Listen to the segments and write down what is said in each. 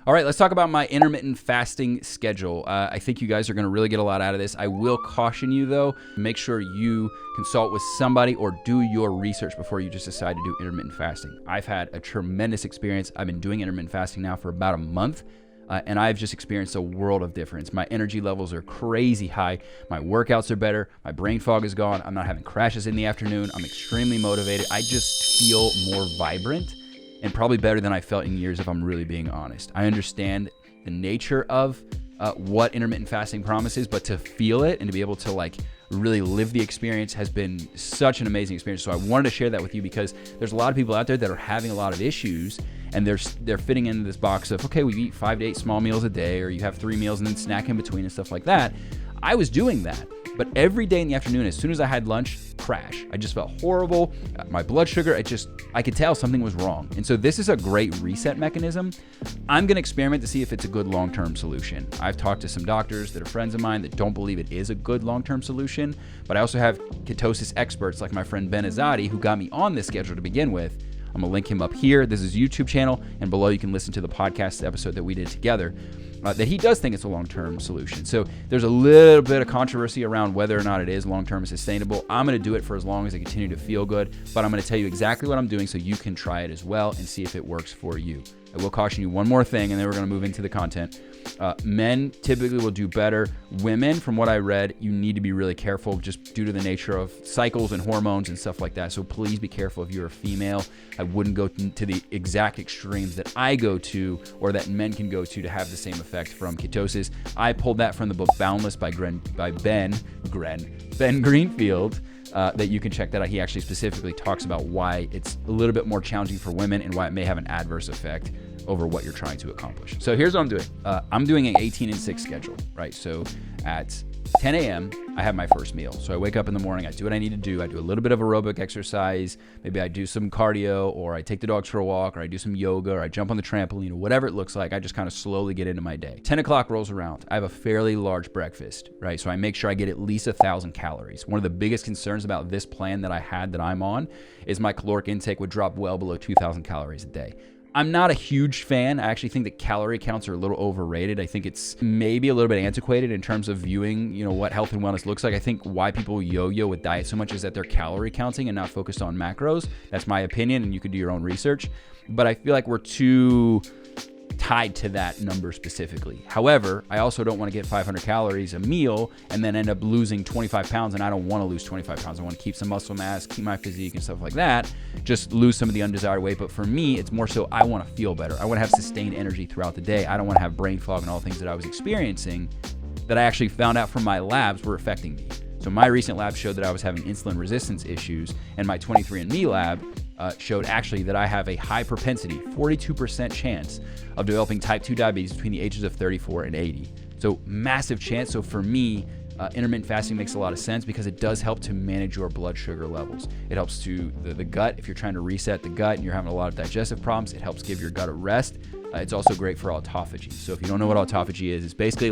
All right, let's talk about my intermittent fasting schedule. I think you guys are going to really get a lot out of this. I will caution you, though, make sure you consult with somebody or do your research before you just decide to do intermittent fasting. I've had a tremendous experience. I've been doing intermittent fasting now for about a month, and I've just experienced a world of difference. My energy levels are crazy high. My workouts are better. My brain fog is gone. I'm not having crashes in the afternoon. I'm extremely motivated. I just feel more vibrant and probably better than I felt in years, if I'm really being honest. I understand the nature of what intermittent fasting promises, but to feel it and to be able to really live the experience has been such an amazing experience. So I wanted to share that with you because there's a lot of people out there that are having a lot of issues, and they're fitting into this box of, okay, we eat 5 to 8 small meals a day, or you have 3 meals and then snack in between and stuff like that. I was doing that, but every day in the afternoon, as soon as I had lunch, crash. I just felt horrible. My blood sugar, I could tell something was wrong. And so this is a great reset mechanism. I'm going to experiment to see if it's a good long-term solution. I've talked to some doctors that are friends of mine that don't believe it is a good long-term solution, but I also have ketosis experts like my friend Ben Azadi, who got me on this schedule to begin with. I'm going to link him up here. This is his YouTube channel, and below you can listen to the podcast episode that we did together. That he does think it's a long-term solution. So there's a little bit of controversy around whether or not it is long-term and sustainable. I'm going to do it for as long as I continue to feel good, but I'm going to tell you exactly what I'm doing so you can try it as well and see if it works for you. I will caution you one more thing, and then we're going to move into the content. Men typically will do better. Women, from what I read, you need to be really careful just due to the nature of cycles and hormones and stuff like that. So please be careful if you're a female. I wouldn't go to the exact extremes that I go to or that men can go to have the same effect from ketosis. I pulled that from the book Boundless by Ben Greenfield. That you can check that out. He actually specifically talks about why it's a little bit more challenging for women and why it may have an adverse effect over what you're trying to accomplish. So here's what I'm doing. I'm doing an 18 and 6 schedule, right? So at 10 a.m., I have my first meal. So I wake up in the morning, I do what I need to do. I do a little bit of aerobic exercise. Maybe I do some cardio, or I take the dogs for a walk, or I do some yoga, or I jump on the trampoline, or whatever it looks like. I just kind of slowly get into my day. 10 o'clock rolls around. I have a fairly large breakfast, right? So I make sure I get at least 1,000 calories. One of the biggest concerns about this plan that I'm on is my caloric intake would drop well below 2,000 calories a day. I'm not a huge fan. I actually think that calorie counts are a little overrated. I think it's maybe a little bit antiquated in terms of viewing, what health and wellness looks like. I think why people yo-yo with diet so much is that they're calorie counting and not focused on macros. That's my opinion, and you could do your own research. But I feel like we're too tied to that number specifically. However, I also don't want to get 500 calories a meal and then end up losing 25 pounds, and I don't want to lose 25 pounds. I want to keep some muscle mass, keep my physique and stuff like that, just lose some of the undesired weight. But for me, it's more so I want to feel better. I want to have sustained energy throughout the day. I don't want to have brain fog and all the things that I was experiencing that I actually found out from my labs were affecting me. So my recent lab showed that I was having insulin resistance issues, and my 23andMe lab showed actually that I have a high propensity, 42% chance of developing type 2 diabetes between the ages of 34 and 80. So massive chance. So for me, intermittent fasting makes a lot of sense because it does help to manage your blood sugar levels. It helps to the gut. If you're trying to reset the gut and you're having a lot of digestive problems, it helps give your gut a rest. It's also great for autophagy. So if you don't know what autophagy is, it's basically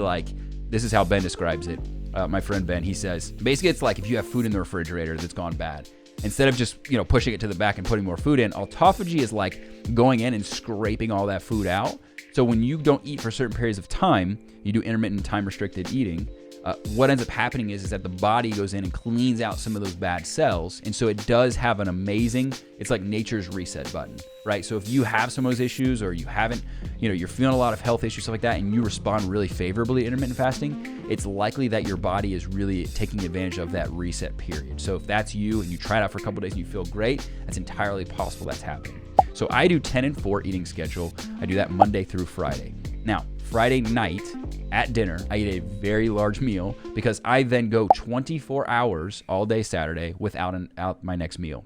this is how Ben describes it. My friend Ben, he says, basically it's like if you have food in the refrigerator that's gone bad. Instead of just, pushing it to the back and putting more food in, autophagy is like going in and scraping all that food out. So when you don't eat for certain periods of time, you do intermittent time-restricted eating, what ends up happening is that the body goes in and cleans out some of those bad cells. And so it does have an amazing, it's like nature's reset button, right? So if you have some of those issues, or you haven't, you're feeling a lot of health issues, stuff like that, and you respond really favorably to intermittent fasting, it's likely that your body is really taking advantage of that reset period. So if that's you and you try it out for a couple of days and you feel great, that's entirely possible that's happening. So I do 10 and 4 eating schedule. I do that Monday through Friday. Now, Friday night at dinner, I eat a very large meal because I then go 24 hours all day Saturday without my next meal.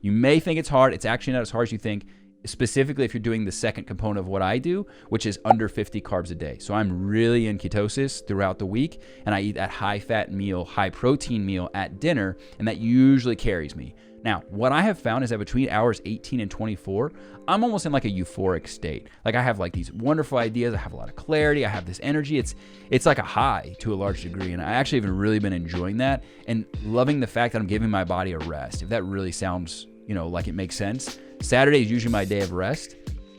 You may think it's hard. It's actually not as hard as you think, specifically if you're doing the second component of what I do, which is under 50 carbs a day. So I'm really in ketosis throughout the week, and I eat that high-fat meal, high-protein meal at dinner, and that usually carries me. Now, what I have found is that between hours 18 and 24, I'm almost in like a euphoric state. Like I have like these wonderful ideas. I have a lot of clarity. I have this energy. It's like a high to a large degree. And I actually have really been enjoying that and loving the fact that I'm giving my body a rest. If that really sounds, like it makes sense. Saturday is usually my day of rest,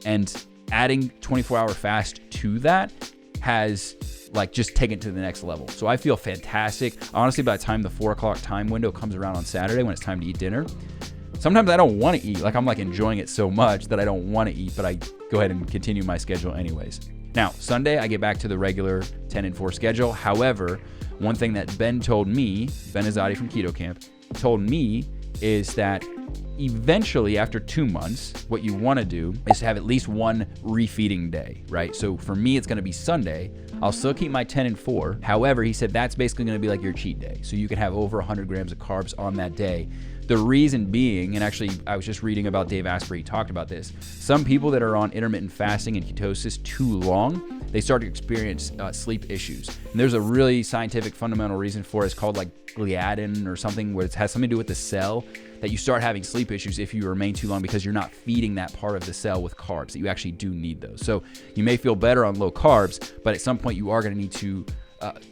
and adding 24-hour fast to that has like just taken it to the next level. So I feel fantastic. Honestly, by the time the 4 o'clock time window comes around on Saturday when it's time to eat dinner, sometimes I don't want to eat. Like I'm like enjoying it so much that I don't want to eat, but I go ahead and continue my schedule anyways. Now, Sunday, I get back to the regular 10 and 4 schedule. However, one thing that Ben told me, Ben Azadi from Keto Camp, told me is that eventually after 2 months, what you want to do is to have at least one refeeding day, right? So for me, it's going to be Sunday. I'll still keep my 10 and 4. However, he said that's basically going to be like your cheat day. So you can have over 100 grams of carbs on that day. The reason being, and actually I was just reading about Dave Asprey, he talked about this. Some people that are on intermittent fasting and ketosis too long, they start to experience sleep issues. And there's a really scientific fundamental reason for it. It's called like gliadin or something, where it has something to do with the cell, that you start having sleep issues if you remain too long because you're not feeding that part of the cell with carbs, that you actually do need those. So you may feel better on low carbs, but at some point you are going to need to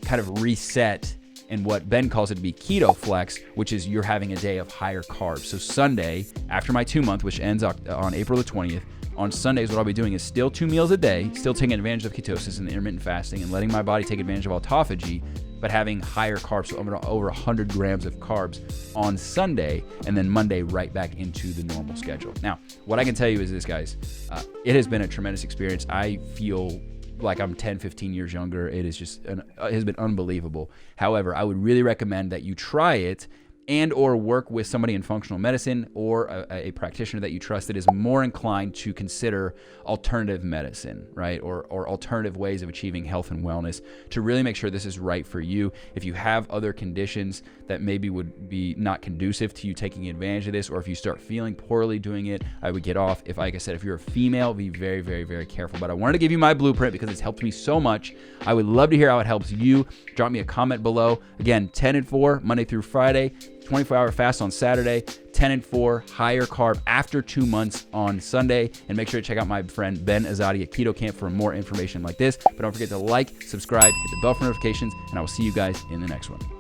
kind of reset in what Ben calls it to be keto flex, which is you're having a day of higher carbs. So Sunday, after my 2 month, which ends on April the 20th, on Sundays, what I'll be doing is still 2 meals a day, still taking advantage of ketosis and the intermittent fasting and letting my body take advantage of autophagy, but having higher carbs, so I'm going to over 100 grams of carbs on Sunday, and then Monday right back into the normal schedule. Now, what I can tell you is this, guys, it has been a tremendous experience. I feel like I'm 10, 15 years younger. It is just, it has been unbelievable. However, I would really recommend that you try it and or work with somebody in functional medicine or a practitioner that you trust that is more inclined to consider alternative medicine, right? Or alternative ways of achieving health and wellness to really make sure this is right for you. If you have other conditions that maybe would be not conducive to you taking advantage of this, or if you start feeling poorly doing it, I would get off. If, like I said, if you're a female, be very, very, very careful. But I wanted to give you my blueprint because it's helped me so much. I would love to hear how it helps you. Drop me a comment below. Again, 10 and 4, Monday through Friday. 24-hour fast on Saturday, 10 and 4, higher carb after 2 months on Sunday. And make sure to check out my friend Ben Azadi at Keto Camp for more information like this. But don't forget to like, subscribe, hit the bell for notifications, and I will see you guys in the next one.